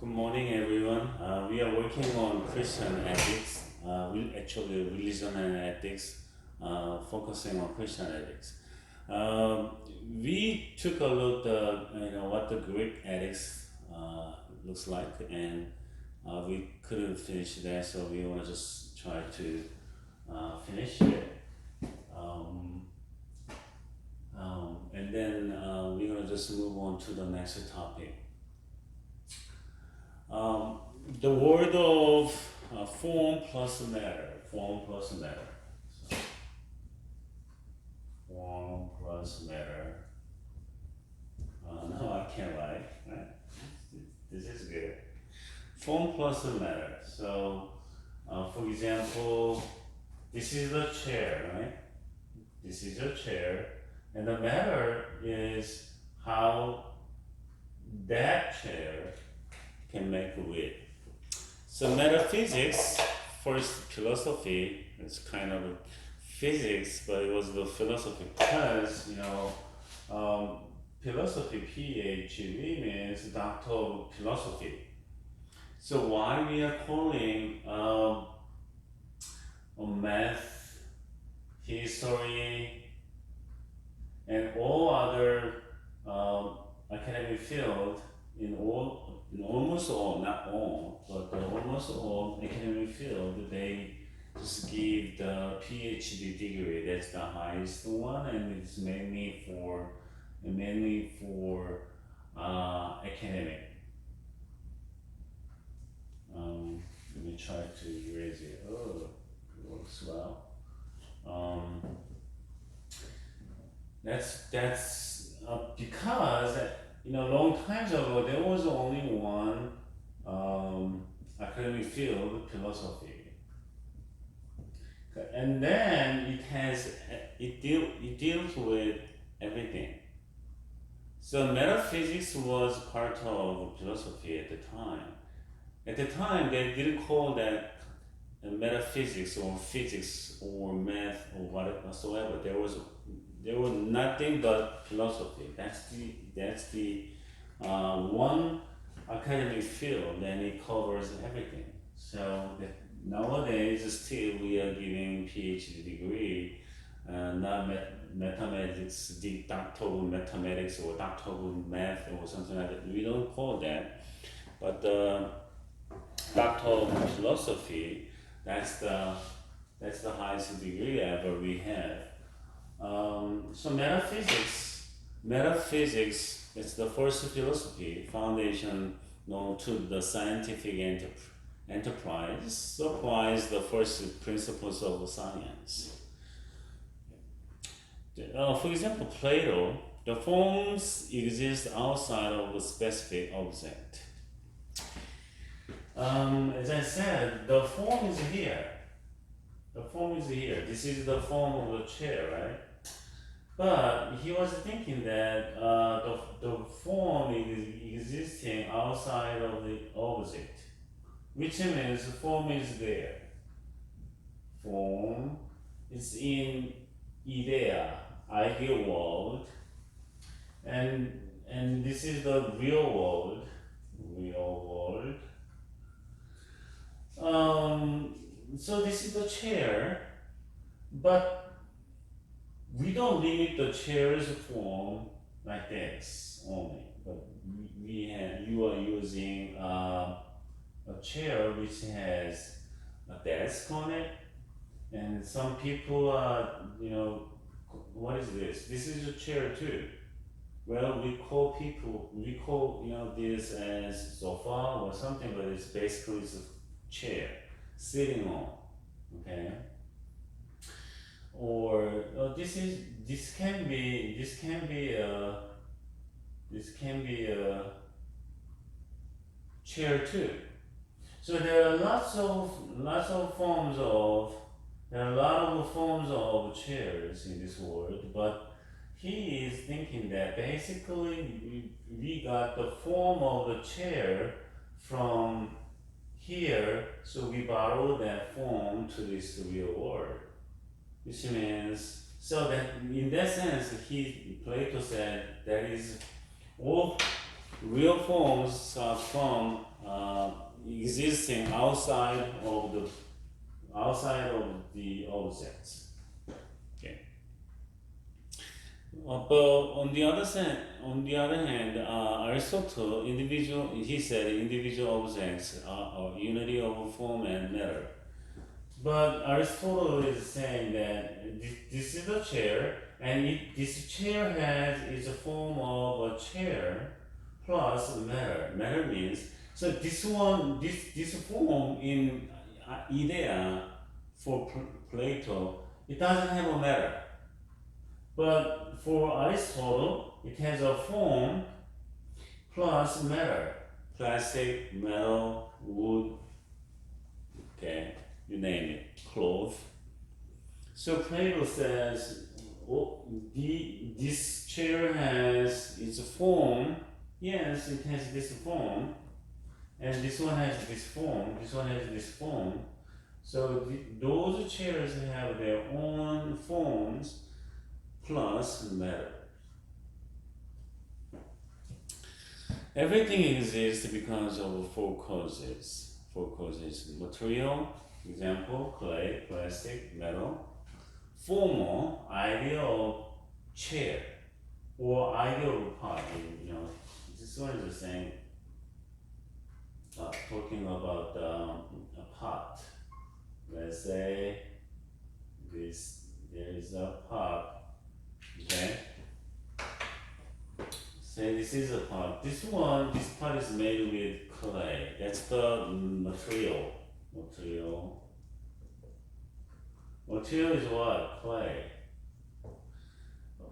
Good morning, everyone. We are working on Christian ethics, actually religion and ethics, focusing on Christian ethics. We took a look at what the Greek ethics looks like, and we couldn't finish that, so we want to just try to finish it. And then we're gonna just move on to the next topic. The word of form plus matter. Form plus matter. So, form plus matter. No, I can't write. Right? This is good. Form plus matter. So, for example, this is the chair, right? This is your chair, and the matter is how that chair can make width. So metaphysics, first philosophy, it's kind of physics, but it was the philosophy because philosophy, PhD means doctor of philosophy. So why we are calling math, history, and all other academic field in almost all, not all, but almost all academic field, they just give the PhD degree. That's the highest one, and it's mainly for academic. Let me try to erase it. Oh, it works well. That's because long time ago there was only one academic field, philosophy, and then it deals with everything. So metaphysics was part of philosophy at the time. At the time, they didn't call that metaphysics or physics or math or whatsoever. There was nothing but philosophy. That's the one academic field, and it covers everything. So nowadays, still we are giving PhD degree, not mathematics, the doctor of mathematics or doctor of math or something like that. We don't call that, but doctor of philosophy, that's the highest degree ever we have. So metaphysics is the first philosophy foundation known to the scientific enterprise, supplies the first principles of science. For example, Plato, the forms exist outside of a specific object. As I said, the form is here. The form is here. This is the form of the chair, right? But he was thinking that the form is existing outside of the object, which means form is there. Form is in idea, ideal world, and this is the real world. So this is the chair, but we don't limit the chair's form like this only. But you are using a chair which has a desk on it, and some people what is this? This is a chair too. Well, we call this as sofa or something, but it's basically a chair sitting on, okay? Or this can be a chair too. So there are lots of forms of chairs in this world, but he is thinking that basically we got the form of the chair from here, so we borrow that form to this real world, which means, so that in that sense, Plato said that is all real forms are from existing outside of the objects. Okay. But on the other hand, Aristotle, he said individual objects are unity of form and matter. But Aristotle is saying that this is a chair, and this chair is a form of a chair plus matter. Matter means, so this form in idea for Plato, it doesn't have a matter. But for Aristotle, it has a form plus matter. Plastic, metal, wood, okay, you name it, cloth. So Plato says, this chair has its form. Yes, it has this form. And this one has this form. This one has this form. So those chairs have their own forms plus matter. Everything exists because of four causes. Four causes: material, example, clay, plastic, metal. Formal, idea of chair or idea of pot. This one is the same. Talking about a pot. Let's say there is a pot. Okay. Say this is a pot. This pot is made with clay. That's the material. Material is what? Clay.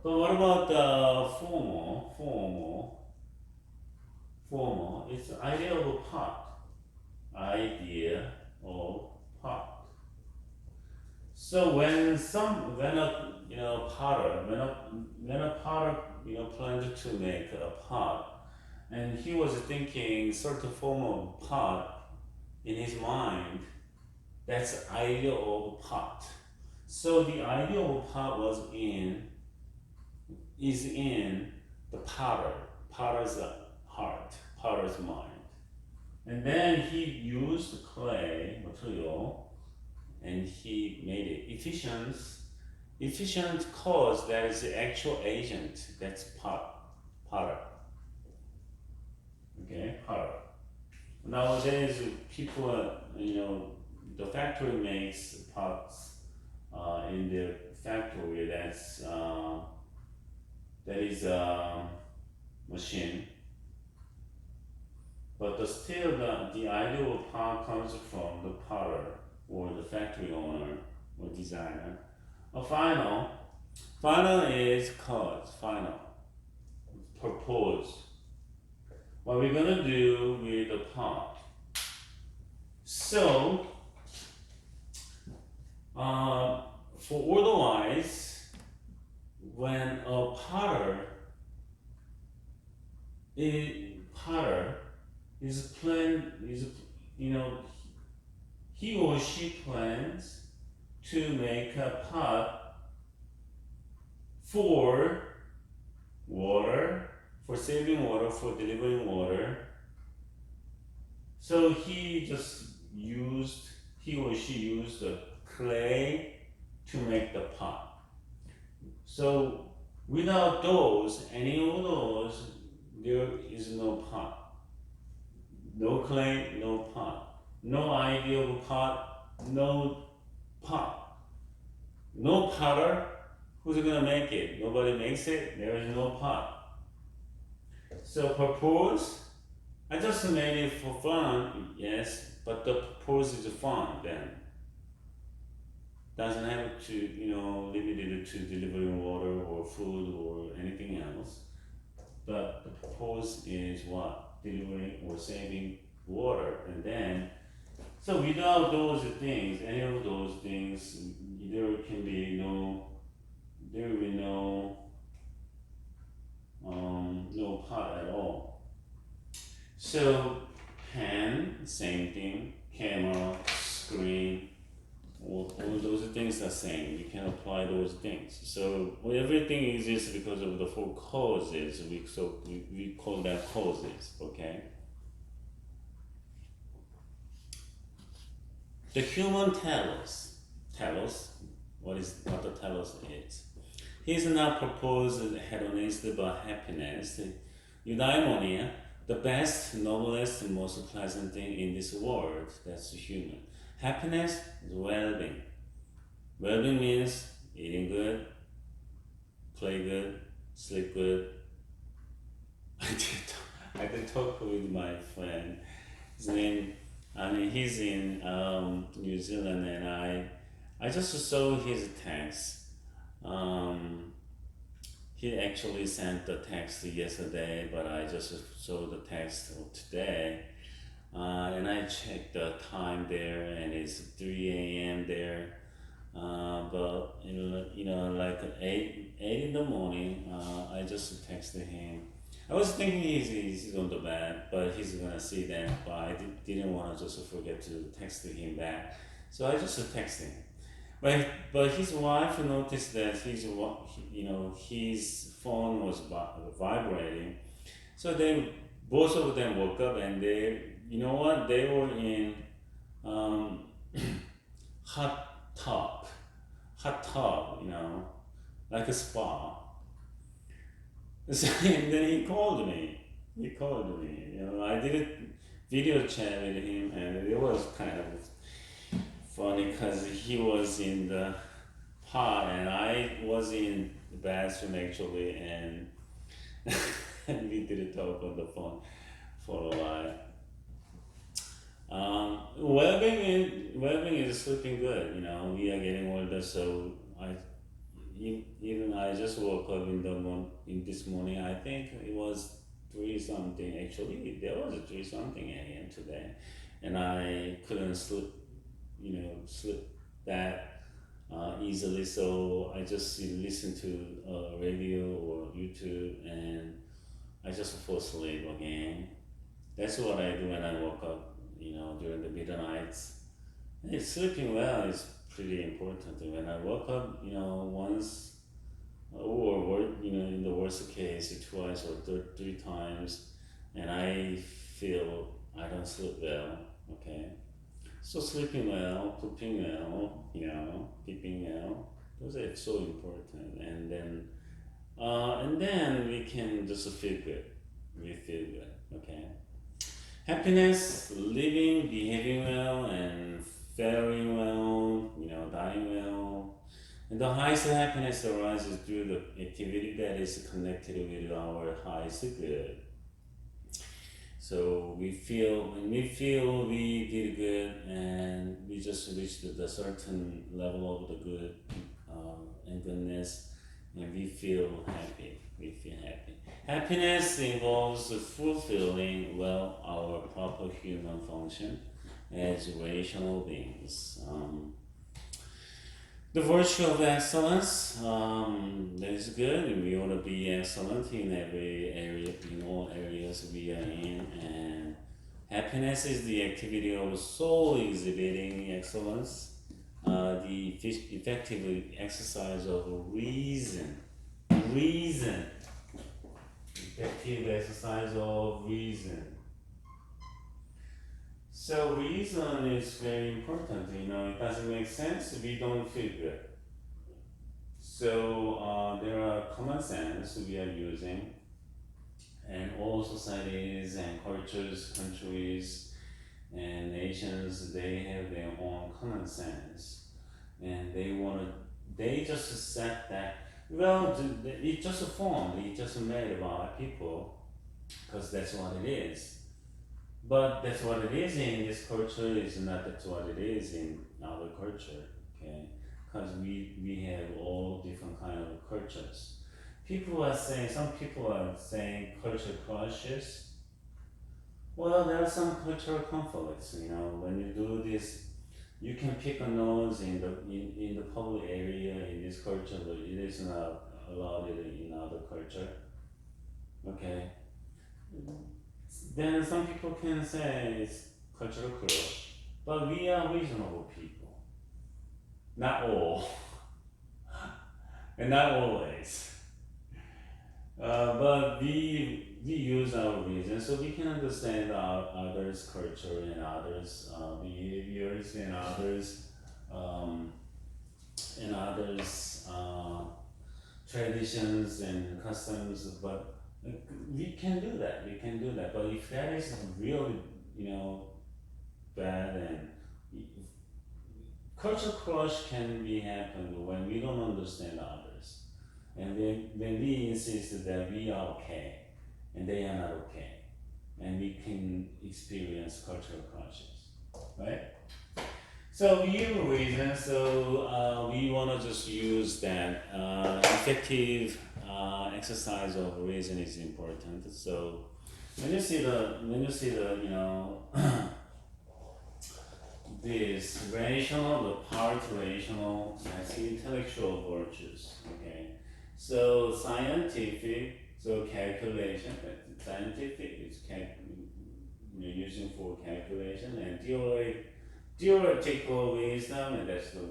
But what about the formal? It's the idea of a pot. Idea of pot. So when a potter planned to make a pot, and he was thinking certain form of pot in his mind, that's the idea of pot. So the idea of pot is in the potter's heart, potter's mind. And then he used clay material and he made it efficient cause that is the actual agent, that's potter. Okay, potter. Nowadays people, the factory makes pots in the factory that is a machine. But still the idea of pot comes from the potter or the factory owner or designer. A final is cause, purpose. What we're gonna do with the pot. So, for otherwise, when a potter he or she plans to make a pot for water, for saving water, for delivering water. So he or she used the clay to make the pot. So without any of those, there is no pot. No clay, no pot. No idea of a pot, no pot. No potter, who's gonna make it? Nobody makes it, there is no pot. So purpose, I just made it for fun, yes, but the purpose is fun then. Doesn't have to, limited to delivering water or food or anything else. But the purpose is what? Delivering or saving water. And then, so without those things, any of those things, there will be no pot at all. So pen, same thing, camera, screen, all those things are same. You can apply those things. So everything exists because of the four causes. We call that causes, okay? The human telos, what the telos is. He is not proposed hedonist but happiness, eudaimonia, the best, noblest, and most pleasant thing in this world. That's human. Happiness is well-being. Well-being means eating good, play good, sleep good. I did talk with my friend. His name, he's in New Zealand, and I just saw his text. He actually sent the text yesterday, but I just saw the text today. And I checked the time there, and it's 3 a.m. there. But like 8 in the morning, I just texted him. I was thinking he's on the bed, but he's gonna see that. But I didn't want to just forget to text him back, so I just texted him. But his wife noticed that his phone was vibrating, so then both of them woke up, and they were in um, hot tub, like a spa. So, and then he called me. I did a video chat with him, and it was kind of funny because he was in the pod and I was in the bathroom actually, and and we did talk on the phone for a while. Well-being is sleeping good. We are getting older, so I just woke up in this morning. I think it was 3 something. Actually, there was 3 something a.m. today, and I couldn't sleep that easily. So I just listen to radio or YouTube, and I just fall asleep again. That's what I do when I woke up. During the midnights. And sleeping well is pretty important. When I woke up, once, or in the worst case, twice or three times, and I feel I don't sleep well. Okay, so sleeping well, pooping well, peeping well, those are so important. And then we can just feel good. We feel good. Okay. Happiness, living, behaving well, and faring well, dying well. And the highest happiness arises through the activity that is connected with our highest good. So when we feel we did good and we just reached the certain level of the good and goodness, and we feel happy. Happiness involves fulfilling well our proper human function as rational beings. The virtue of excellence, that is good. We want to be excellent in every area, in all areas we are in. And happiness is the activity of soul exhibiting excellence, the effective exercise of reason. Effective exercise of reason. So reason is very important. It doesn't make sense. We don't feel good. So there are common sense we are using, and all societies and cultures, countries, and nations, they have their own common sense, and they just set that. Well, it just formed. It just made by people, because that's what it is. But that's what it is in this culture is not that's what it is in other culture, okay? Because we have all different kind of cultures. Some people are saying culture clashes. Well, there are some cultural conflicts, when you do this, you can pick a nose in the public area in this culture, but it is not allowed in other culture, okay? Then some people can say it's cultural clash, but we are reasonable people. Not all, and not always. But we we use our reason so we can understand our others' culture and others' behaviors um, and others' traditions and customs. But we can do that. We can do that. But if that is really, bad, and culture crush can be happen when we don't understand others, and when we insist that we are okay and they are not okay, and we can experience cultural crushes, right? So we have a reason. So we want to just use that effective exercise of reason is important. So when you see the this rational, the part rational, that's intellectual virtues. Okay, so scientific, so calculation, scientific is using for calculation, and theoretical wisdom, and that's the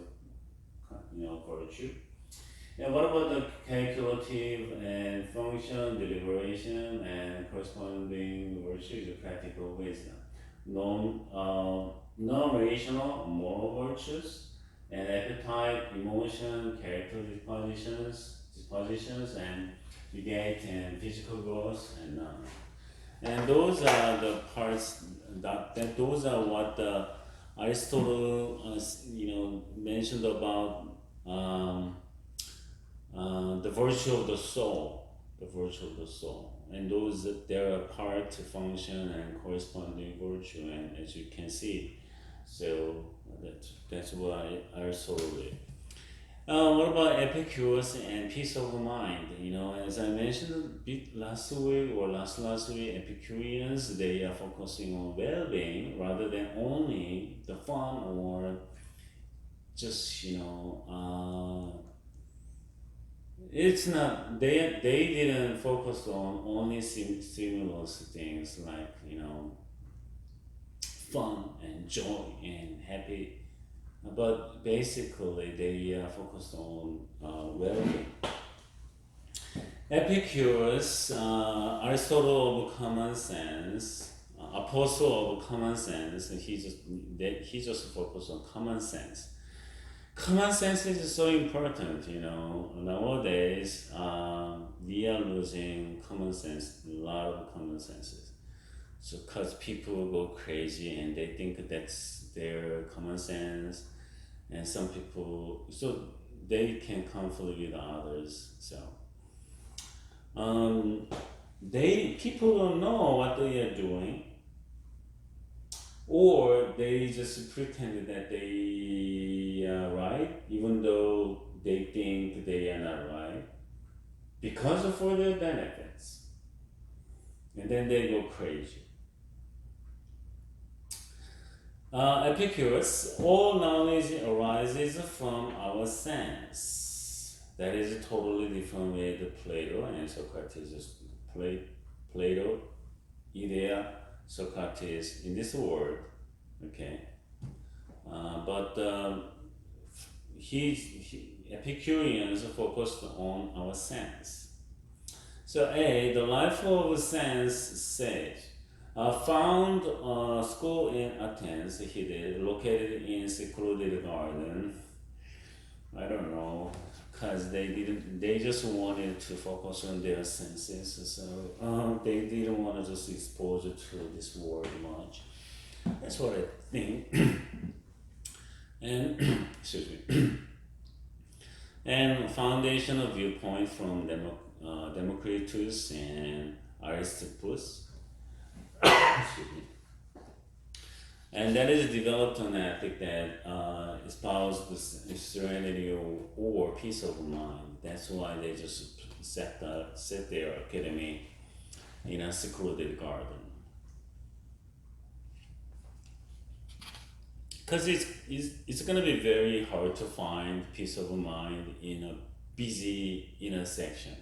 virtue. And what about the calculative and function, deliberation, and corresponding virtue is practical wisdom. Non-rational moral virtues, and appetite, emotion, character dispositions, and debate and physical growth, and those are the parts that those are what Aristotle mentioned about the virtue of the soul, and those there are part, function, and corresponding virtue, and as you can see, so that's why Aristotle did. What about Epicurus and peace of mind? As I mentioned a bit last week or last week, Epicureans, they are focusing on well-being rather than only the fun or just it's not they didn't focus on only stimulus things like fun and joy and happy, but basically they focused on well-being. Epicurus, Aristotle of common sense, apostle of common sense, and he just focused on common sense. Common sense is so important, nowadays we are losing common sense, a lot of common senses. So because people go crazy and they think that's their common sense, and some people, so they can conflict with others. So people don't know what they are doing, or they just pretend that they are right, even though they think they are not right, because of for their benefits, and then they go crazy. Epicurus, all knowledge arises from our sense. That is totally different with Plato and Socrates. Plato, idea, Socrates in this world, okay. But Epicureans focused on our sense. So the life of sense sage found a school in Athens, located in secluded garden. I don't know, because they just wanted to focus on their senses, so they didn't want to just expose it to this world much. That's what I think. And excuse me. And foundational viewpoint from Democritus and Aristippus. Excuse me. And that is developed an ethic that espouses the serenity or peace of mind. That's why they just set their academy in a secluded garden. Because it's going to be very hard to find peace of mind in a busy intersection,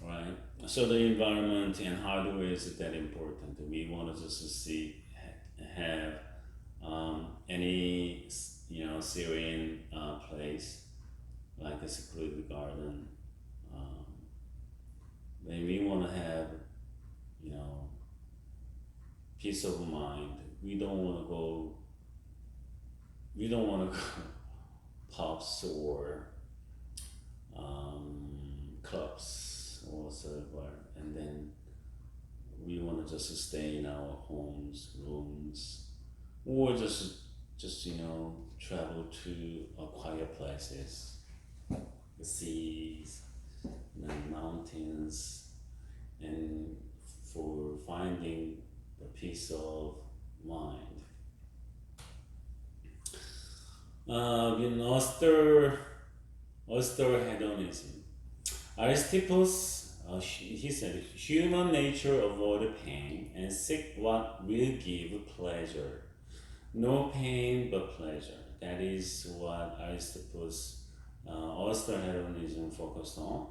right? So the environment and hardware is that important. We want to just have any serene place like a secluded garden, when we want to have, you know, peace of mind, we don't want to go. We don't want to go pubs or clubs or whatever, and then we want to just stay in our homes, rooms, or just travel to quiet places, the seas, and mountains, and for finding the peace of mind. Auster hedonism. Aristippus, he said, human nature avoid pain and seek what will give pleasure. No pain but pleasure. That is what Aristippus, Auster hedonism focused on.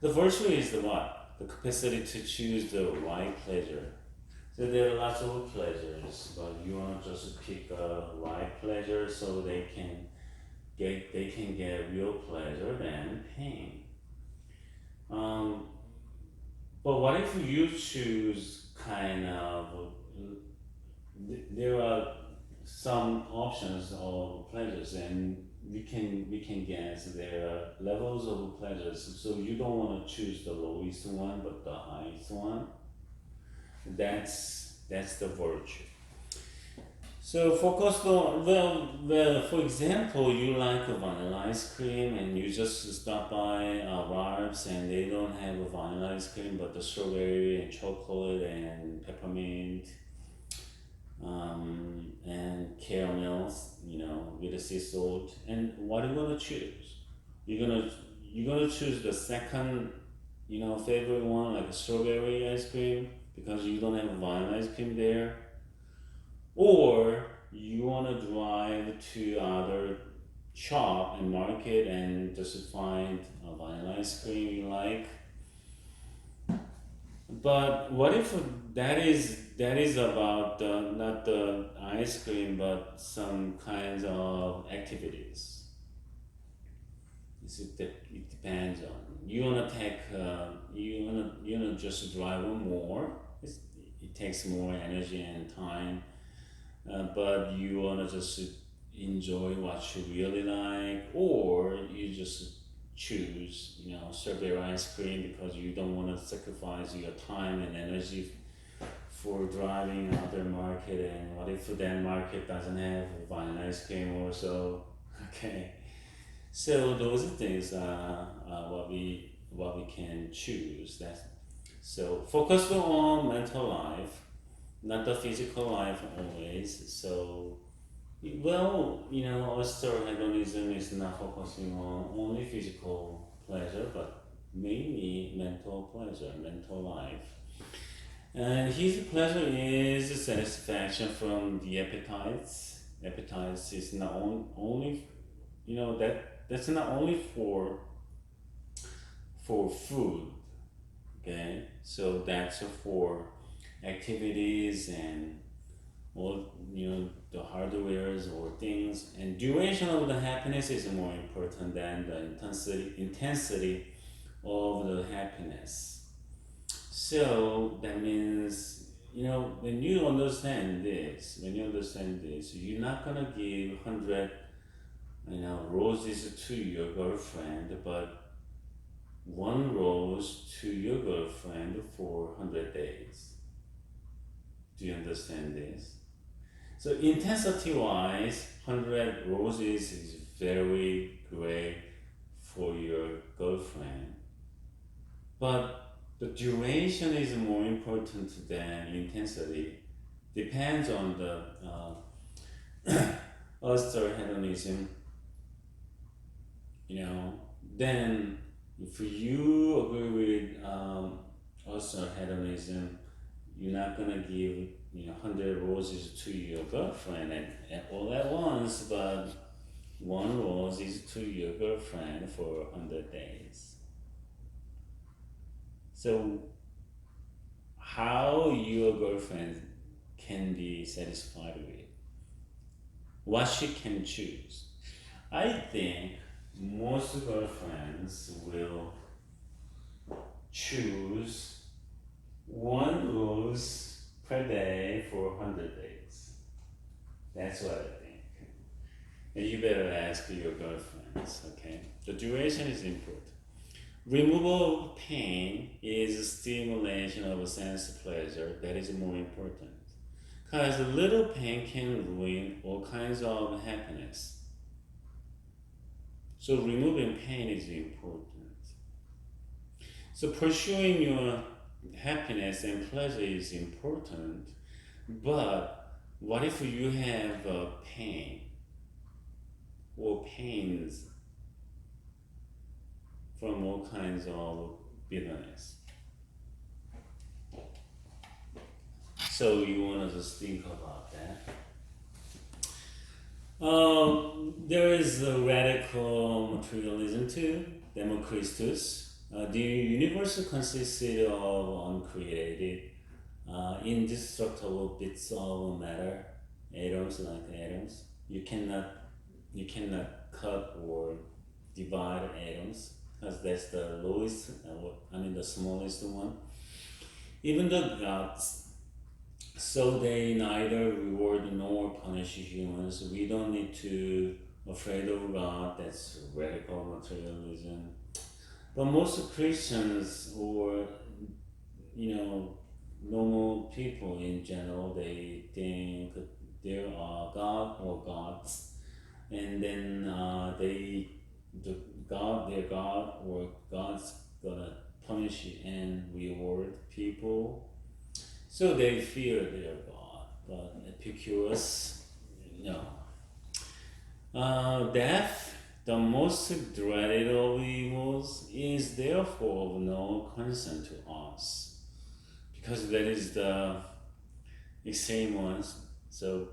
The virtue is the what? The capacity to choose the right pleasure. So there are lots of pleasures, but you want to just pick a right pleasure so they can get real pleasure than pain. But what if you choose kind of, there are some options of pleasures, and we can guess there are levels of pleasures. So you don't want to choose the lowest one, but the highest one. That's the virtue. So focus on for example, you like a vanilla ice cream and you just stop by Rob's and they don't have a vanilla ice cream but the strawberry and chocolate and peppermint and caramels, with the sea salt. And what are you gonna choose? You're gonna choose the second, favorite one like a strawberry ice cream because you don't have a vanilla ice cream there, or you want to drive to other shop and market and just find a vanilla ice cream you like. But what if that is about not the ice cream but some kinds of activities? It depends on you wanna take you wanna just drive more. It takes more energy and time, but you wanna just enjoy what you really like, or you just choose strawberry ice cream because you don't want to sacrifice your time and energy for driving other market. And what if that market doesn't have vanilla ice cream also? Okay, so those are things what we can choose. That's so focus on mental life, not the physical life always. So Auster hedonism is not focusing on only physical pleasure, but mainly mental pleasure, mental life. And his pleasure is satisfaction from the appetites. Appetites is not only, that's not only for food, okay? So that's for activities and all the hardwares or things, and duration of the happiness is more important than the intensity of the happiness. So that means when you understand this, you're not gonna give 100 roses to your girlfriend, but one rose to your girlfriend for 100 days. Do you understand this? So intensity wise, 100 roses is very great for your girlfriend. But the duration is more important than intensity. Depends on the Auster hedonism. Then if you agree with Auster hedonism, you're not gonna give 100 roses to your girlfriend and all at once, but one rose is to your girlfriend for 100 days. So how your girlfriend can be satisfied with what she can choose? I think most girlfriends will choose one rose per day for 100 days. That's what I think. And you better ask your girlfriends, okay? The duration is important. Removal of pain is stimulation of sense pleasure. That is more important. Because a little pain can ruin all kinds of happiness. So removing pain is important. So pursuing your happiness and pleasure is important, but what if you have pain or pains from all kinds of bitterness? So you want to just think about that. There is a radical materialism too, Democritus. The universe consisted of uncreated, indestructible bits of matter, atoms like atoms. You cannot cut or divide atoms because that's the lowest, the smallest one. Even the gods, so they neither reward nor punish humans. We don't need to afraid of God. That's radical materialism. But most Christians or normal people in general, they think there are God or gods, and then their God or God's gonna punish and reward people, so they fear their God. But Epicurus, no. Death, the most dreaded of evils, is therefore of no concern to us, because that is the extreme ones, so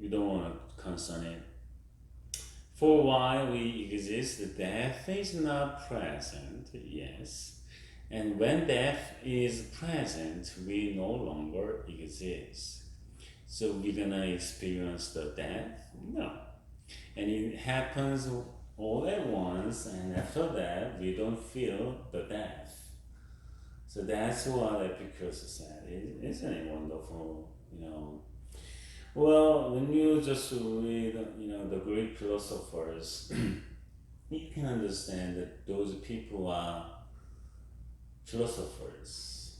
we don't want to concern it. For while we exist, death is not present, yes, and when death is present, we no longer exist. So we're gonna experience the death? No. And it happens all at once, and after that, we don't feel the death. So that's what Epicurus said. Isn't it wonderful? Well, when you just read, the Greek philosophers, you can understand that those people are philosophers,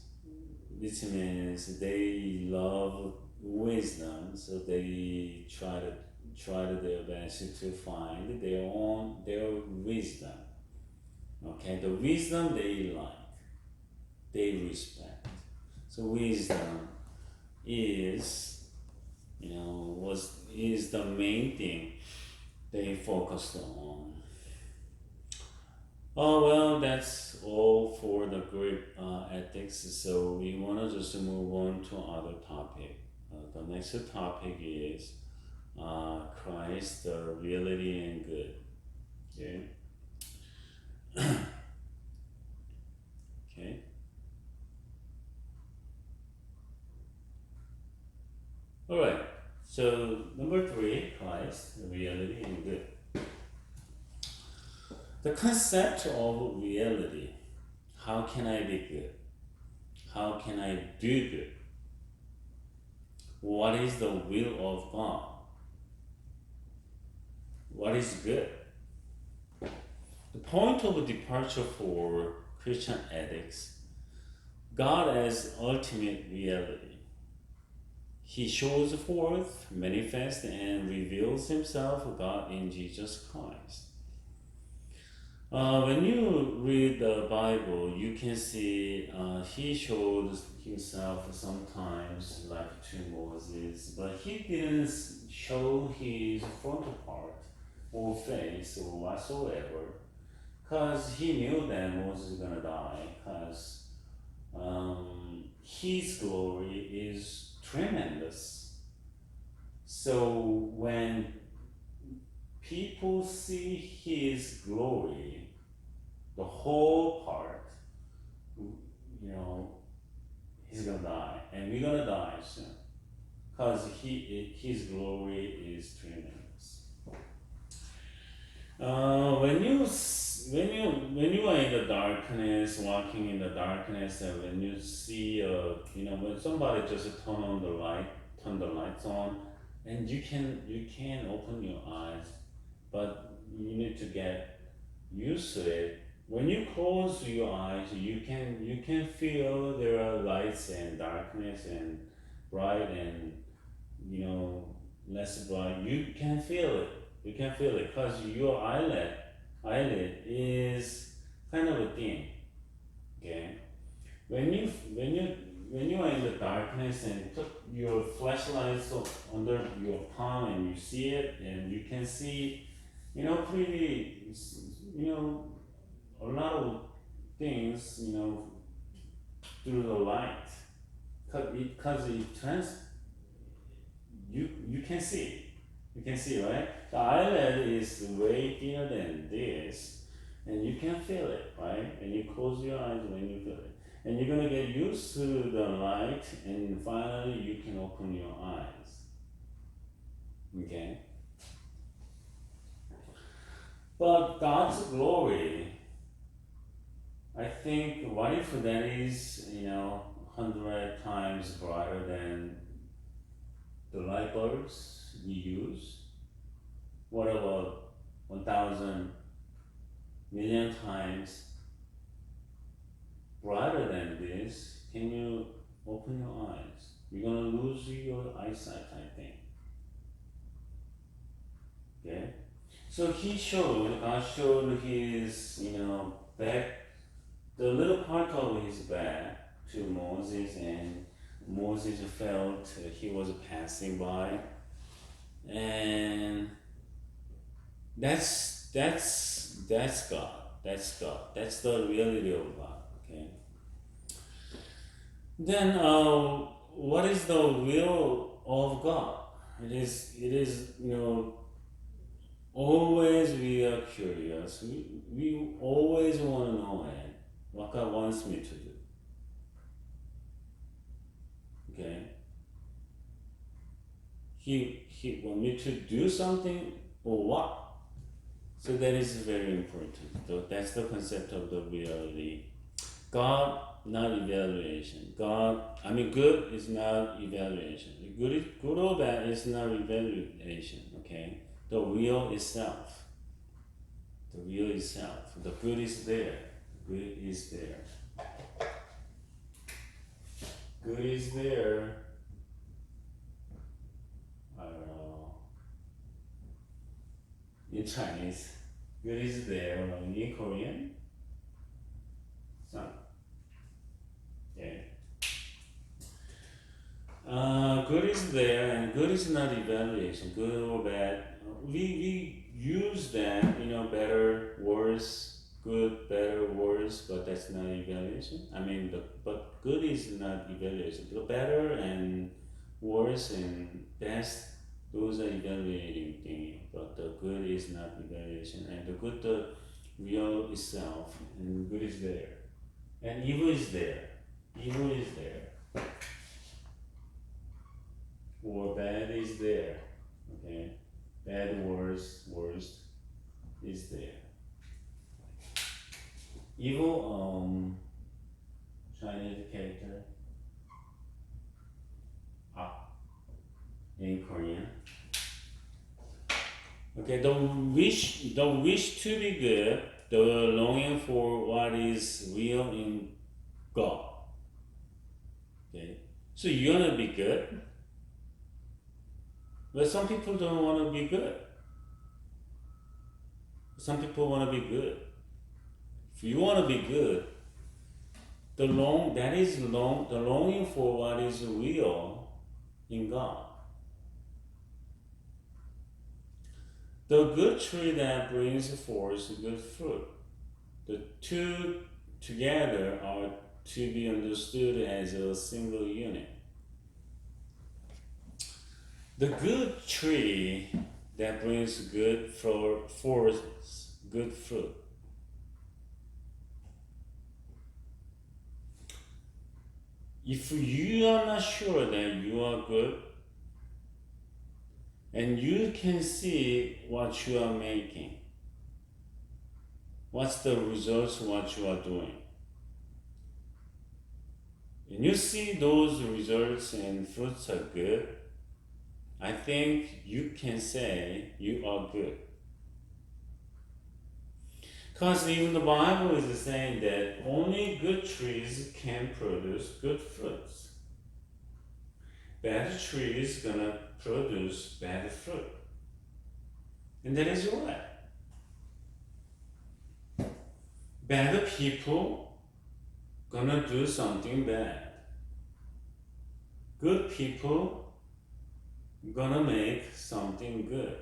which means they love wisdom, so they try their best to find their wisdom. Okay, the wisdom they like, they respect. So wisdom is the main thing they focused on. Oh well, that's all for the Greek ethics. So we want to just move on to other topic. The next topic is Christ, the reality and good. Okay. Okay. All right. So number 3, Christ, the reality and good. The concept of reality. How can I be good? How can I do good? What is the will of God? What is good? The point of departure for Christian ethics, God as ultimate reality. He shows forth, manifests, and reveals himself, God in Jesus Christ. When you read the Bible, you can see he shows himself sometimes like to Moses, but he didn't show his front part or face or whatsoever, because he knew that Moses is gonna die, because his glory is tremendous. So when people see his glory, the whole part, he's gonna die, and we're gonna die soon, because his glory is tremendous. When you when you are in the darkness, walking in the darkness, and when you see when somebody just turn the lights on, and you can open your eyes, but you need to get used to it. When you close your eyes, you can feel there are lights and darkness and bright and less bright. You can feel it. You can feel it because your eyelid is kind of a thin. Okay, when you are in the darkness and put your flashlight under your palm and you see it and you can see pretty a lot of things through the light because it you can see. You can see, right? The eyelid is way thinner than this, and you can feel it, right? And you close your eyes when you feel it. And you're gonna get used to the light, and finally you can open your eyes. Okay? But God's glory, I think, what if that is, 100 times brighter than the light bulbs we use? What about 1,000 million times brighter than this? Can you open your eyes? You're gonna lose your eyesight, I think. Okay? So God showed his, back, the little part of his back to Moses, and Moses felt he was passing by. And that's God. That's God. That's the reality of God. Okay. Then, what is the will of God? It is always we are curious. We always want to know it. What God wants me to do. Okay. He want me to do something or what? So that is very important. So that's the concept of the reality. God, not evaluation. Good is not evaluation. Good or bad is not evaluation. Okay, the real itself. The real itself. The good is there. Good is there. Good is there. I don't know. In Chinese, good is there. In Korean, sun. Okay. Good is there, and good is not evaluation. Good or bad. We use that, better, worse, good, better, worse, but that's not evaluation. But good is not evaluation. The better and worse and best, those are evaluating things, but the good is not evaluation. And the good, the real itself, and good is there. And evil is there. Evil is there. Or bad is there. Okay? Bad, worst is there. Evil, Chinese character, in Korean. Okay, the wish to be good, the longing for what is real in God. Okay, so you wanna be good, but some people don't want to be good. Some people want to be good. If you want to be good, the longing for what is real in God. The good tree that brings forth good fruit. The two together are to be understood as a single unit. The good tree that brings good forth good fruit. If you are not sure that you are good, and you can see what you are making, What's the results what you are doing? When you see those results and fruits are good, I think you can say you are good. Because even the Bible is saying that only good trees can produce good fruits. Bad trees gonna produce bad fruit. And that is why. Bad people gonna do something bad. Good people gonna make something good.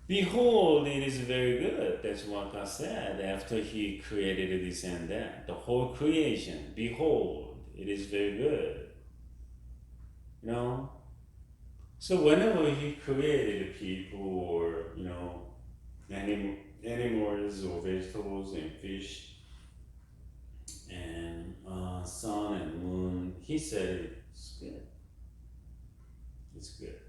Behold, it is very good. That's what God said after He created this and that. The whole creation. Behold, it is very good. You know? So whenever He created people or, animals or vegetables and fish and sun and moon, He said it's good. It's good.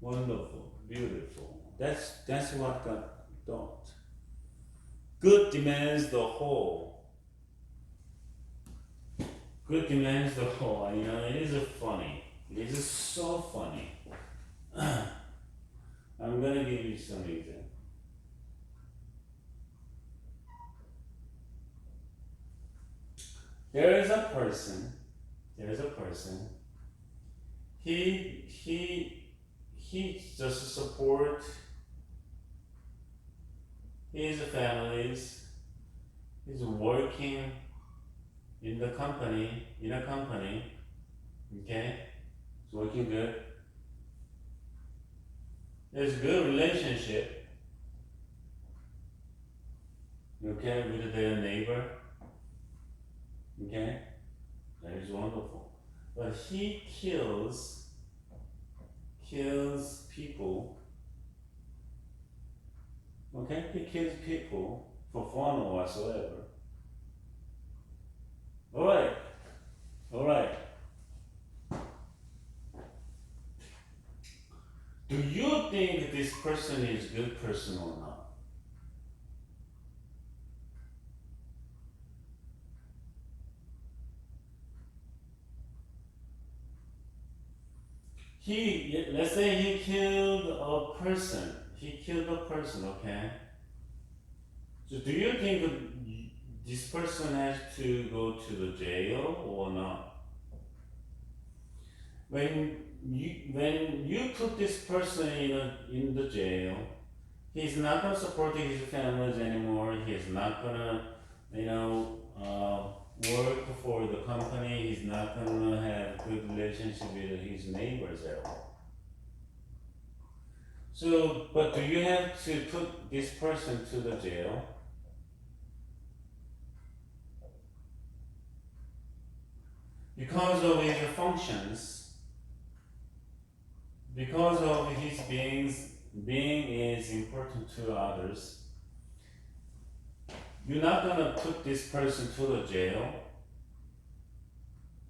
Wonderful, beautiful. That's what God thought. Good demands the whole. Good demands the whole. It is funny. It is so funny. I'm gonna give you some example. There is a person. He just support his families. He's working in a company. Okay, it's working good. There's good relationship. Okay, with their neighbor. Okay, that is wonderful. But he kills people. Okay, he kills people for fun or whatsoever. All right. Do you think this person is a good person or not? Let's say he killed a person. Okay? So do you think this person has to go to the jail or not? When you put this person in the jail, he's not gonna support his families anymore. He's not gonna, work for the company. He's not gonna have good relationship with his neighbors at all. So, but do you have to put this person to the jail? Because of his functions, because of his being is important to others, you're not gonna put this person to the jail,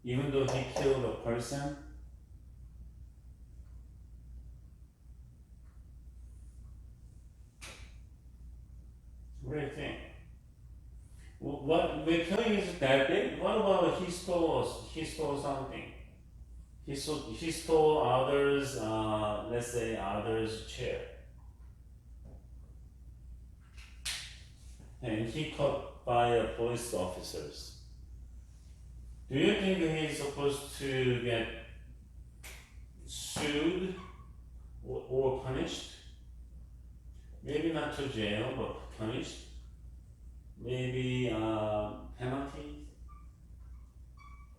even though he killed a person. What do you think? What we're killing is that big? What about he stole something? He stole others, let's say others' chair. And he caught by police officers. Do you think he's supposed to get sued or punished? Maybe not to jail, but punished. Maybe penalty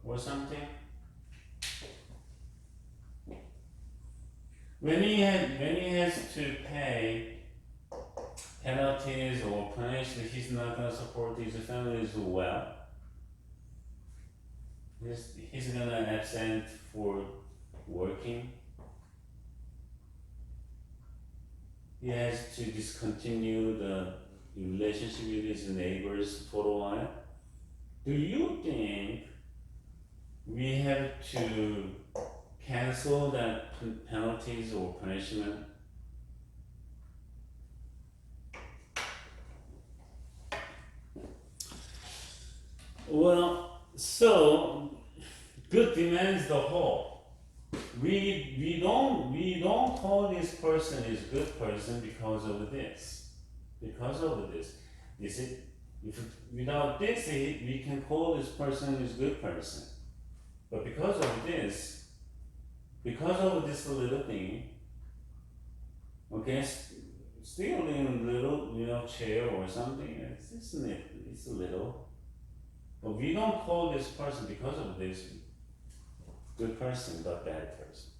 or something. When he has to pay penalties or punished, he's not gonna support his family as well. He's gonna absent for working. He has to discontinue the relationship with his neighbors for a while. Do you think we have to cancel that penalties or punishment? Well, so good demands the whole. We don't call this person is good person because of this. Because of this. Is it without this we can call this person is good person. But because of this little thing, okay, stealing little chair or something, it's a little. But we don't call this person because of this good person, but bad person.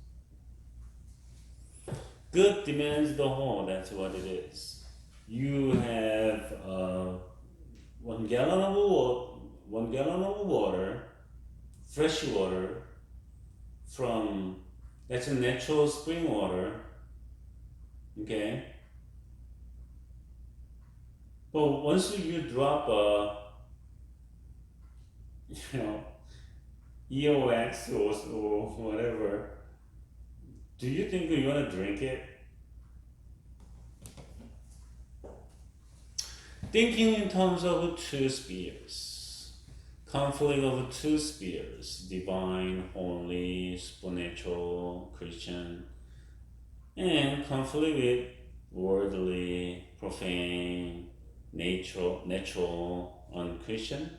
Good demands the whole, that's what it is. You have 1 gallon of water, fresh water, that's a natural spring water, okay? But once you drop EOX or whatever, do you think you're gonna drink it? Thinking in terms of two spheres, conflict of two spheres, divine, holy, supernatural, Christian, and conflict with worldly, profane, natural, unchristian.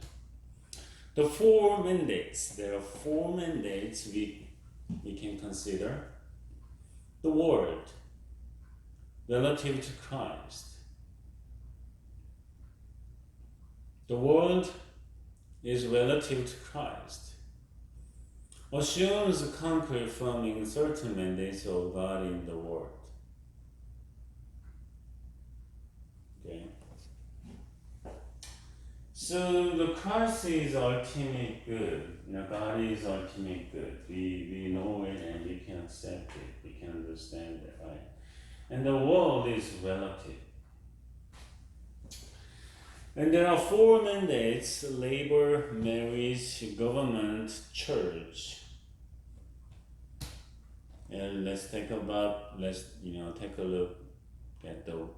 The four mandates, there are four mandates we can consider. The world, relative to Christ. The world is relative to Christ. Assumes concrete forming certain mandates of God in the world. Okay. So the Christ is ultimate good. God is ultimate good. We know it and we can accept it. We can understand it, right? And the world is relative. And there are four mandates: labor, marriage, government, church. And let's take a look at the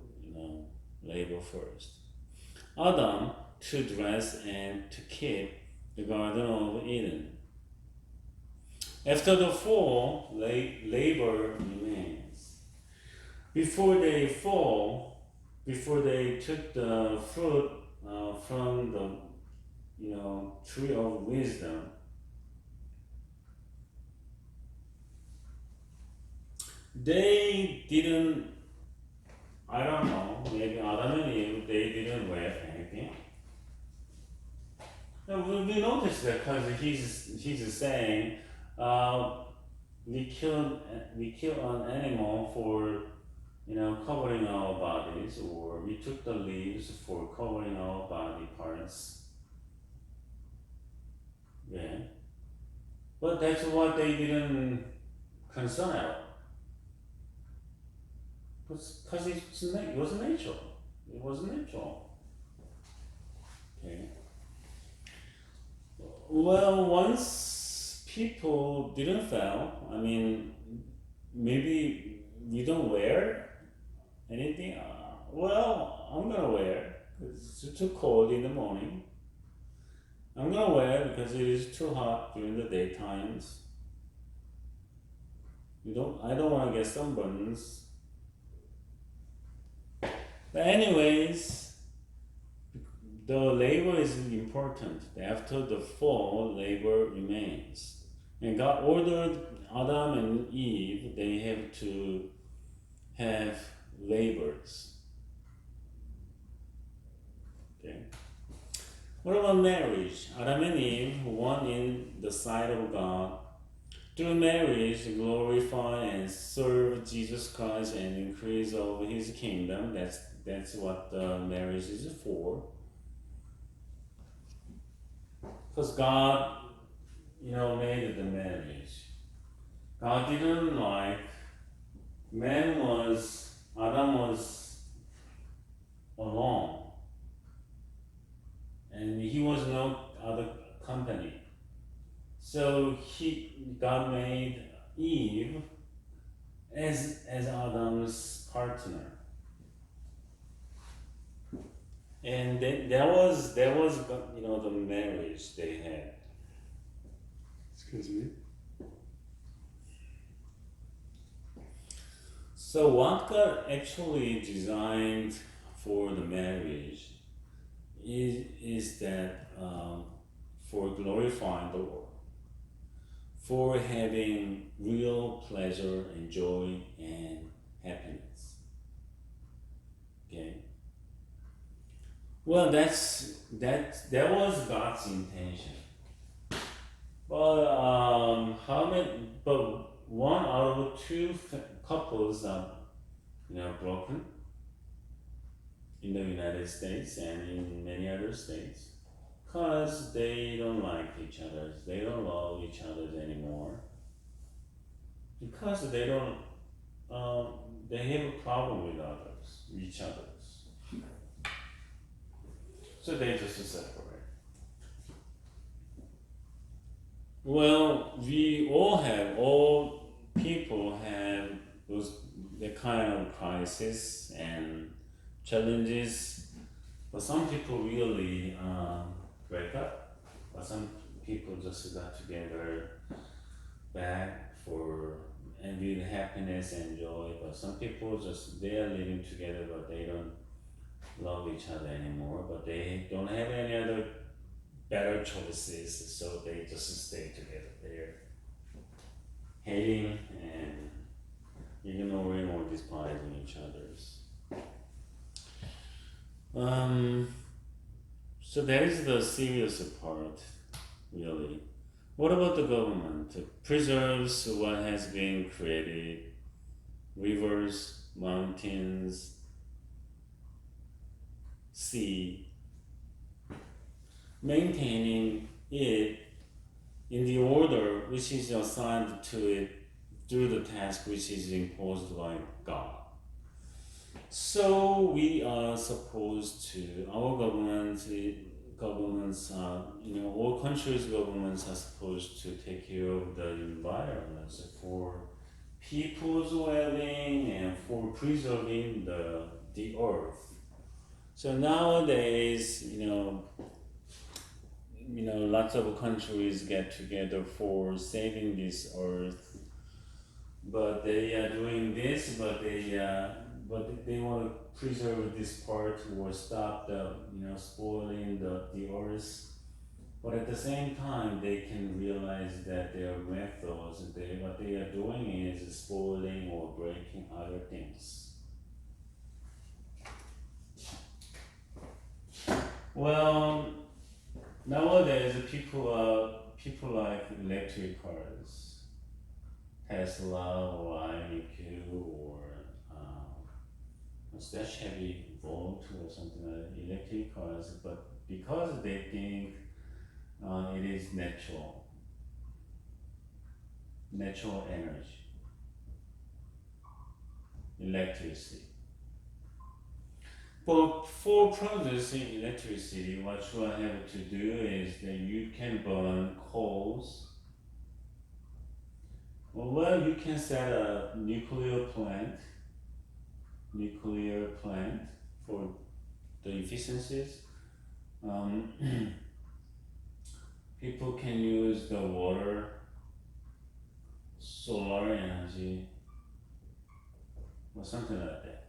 labor first. Adam, to dress and to keep the Garden of Eden. After the fall, labor remains. Before they took the fruit from the tree of wisdom, they didn't, I don't know, maybe Adam and Eve, they didn't wear anything. And we notice that because he's saying, we kill an animal for covering our bodies, or we took the leaves for covering our body parts. Yeah, but that's what they didn't concern about. Because it was natural. It was natural. Okay. Well, once people didn't fail, maybe we don't wear anything. Well, I'm gonna wear because it's too cold in the morning. I'm gonna wear because it is too hot during the daytimes. I don't want to get sunburns. But anyways, the labor is important. After the fall, labor remains. And God ordered Adam and Eve, they have to have labors. Okay. What about marriage? Adam and Eve, one in the sight of God. Through marriage, glorify and serve Jesus Christ and increase of His kingdom. That's what marriage is for. Because God, made the marriage. God didn't like. Adam was alone, and he was no other company. So God made Eve as Adam's partner. And then there was the marriage they had. Excuse me. So what got actually designed for the marriage is that for glorifying the Lord, for having real pleasure and joy and happiness. Okay. Well, that was God's intention. But how many? But one out of two couples are broken in the United States and in many other states because they don't like each other. They don't love each other anymore because they don't. They have a problem with each others. So they just separate. Well, all people have the kind of crisis and challenges, but some people really break up, but some people just got together back and with happiness and joy, but some people they are living together, but they don't love each other anymore, but they don't have any other better choices, so they just stay together. They're hating and ignoring or despising each other's. So that is the serious part, really. What about the government? It preserves what has been created, rivers, mountains, sea, maintaining it in the order which is assigned to it through the task which is imposed by God. So we are supposed to, our governments, all countries' governments are supposed to take care of the environment for people's well-being and for preserving the earth. So nowadays, lots of countries get together for saving this earth, but they are doing this, but they want to preserve this part or stop the spoiling the earth. But at the same time, they can realize that their methods, what they are doing is spoiling or breaking other things. Well, nowadays people like electric cars, Tesla or IQ or what's that, Chevy Volt or something like that, electric cars, but because they think it is natural energy, electricity. But for producing electricity, what you have to do is that you can burn coals. Well, you can set a nuclear plant for the efficiencies. People can use the water, solar energy, or something like that.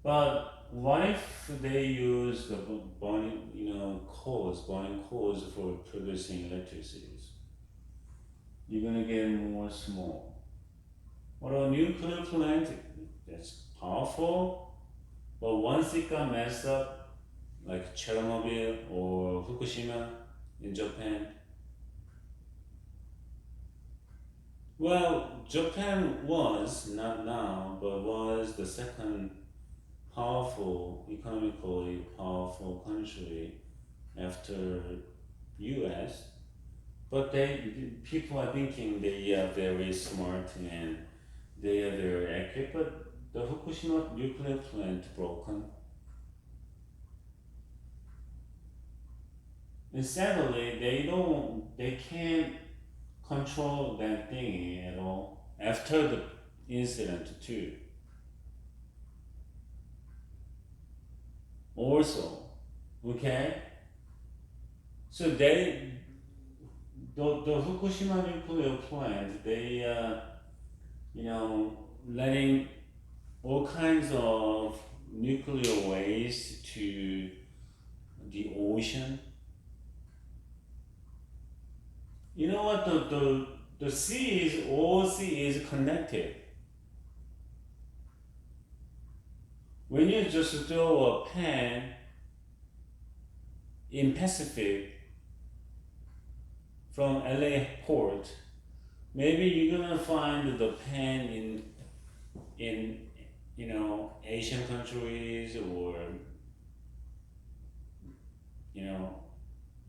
But what if they use the burning coals for producing electricity? You're gonna get more smoke. What a nuclear plant, that's powerful, but once it got messed up, like Chernobyl or Fukushima in Japan, well, Japan was, not now, but was the second economically powerful country after US. But people are thinking they are very smart and they are very accurate, but the Fukushima nuclear plant broken. And sadly, they can't control that thing at all after the incident too. Also, Okay? So the Fukushima nuclear plant, they, letting all kinds of nuclear waste to the ocean. You know what? The all sea is connected. When you just throw a pan in Pacific from LA port, maybe you're gonna find the pan in Asian countries or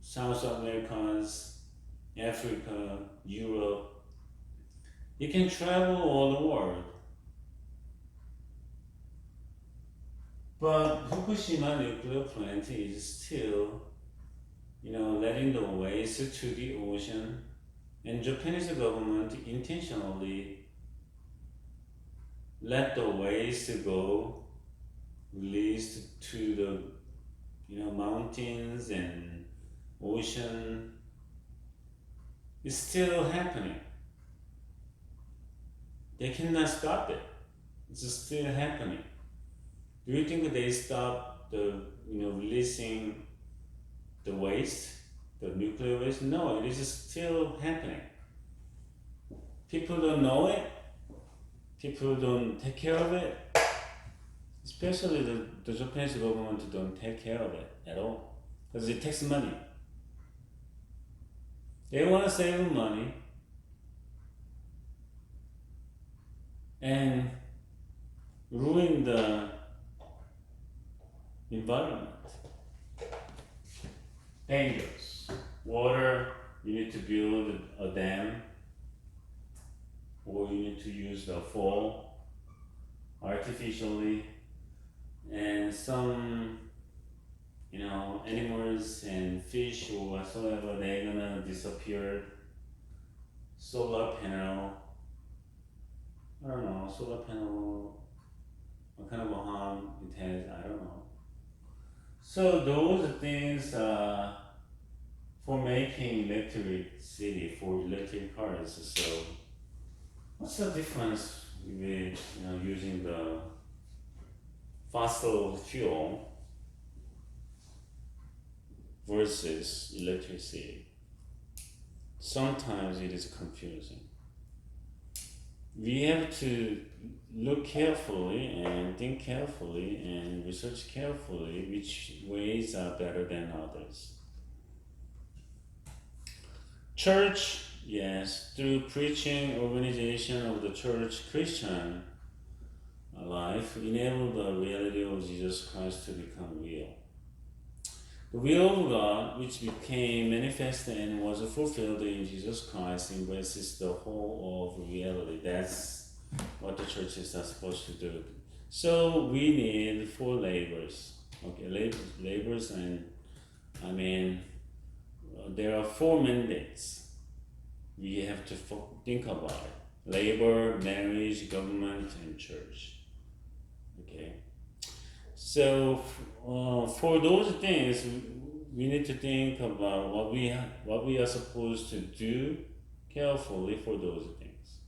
South Americans, Africa, Europe. You can travel all the world. But Fukushima nuclear plant is still, letting the waste to the ocean, and Japanese government intentionally let the waste go, released to the mountains and ocean. It's still happening. They cannot stop it. It's still happening. Do you think they stop the releasing the waste, the nuclear waste? No, it is still happening. People don't know it. People don't take care of it. Especially the Japanese government don't take care of it at all because it takes money. They want to save money and ruin the environment. Dangerous. Water, you need to build a dam, or you need to use the fall artificially, and some animals and fish or whatsoever, they're gonna disappear. Solar panel, I don't know, solar panel, what kind of a harm it has, I don't know. So those things for making electricity for electric cars. So what's the difference with using the fossil fuel versus electricity? Sometimes it is confusing. We have to look carefully and think carefully and research carefully which ways are better than others. Church, yes, through preaching, organization of the church, Christian life enable the reality of Jesus Christ to become real. The will of God, which became manifest and was fulfilled in Jesus Christ, embraces the whole of reality. That's what the churches are supposed to do. So we need 4 labors. Okay, labors, and there are 4 mandates we have to think about it: labor, marriage, government, and church. Okay. So for those things, we need to think about what we are supposed to do carefully for those things.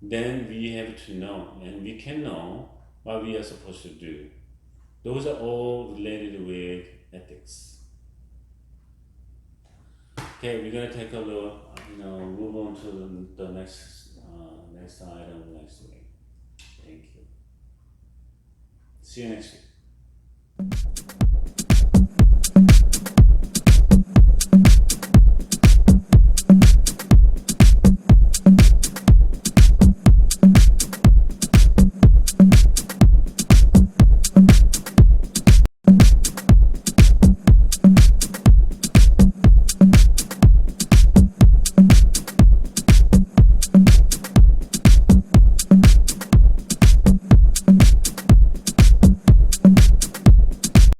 Then we have to know, and we can know what we are supposed to do. Those are all related with ethics. Okay, we're gonna take a look. Move on to the next item next week. Thank you. See you next week.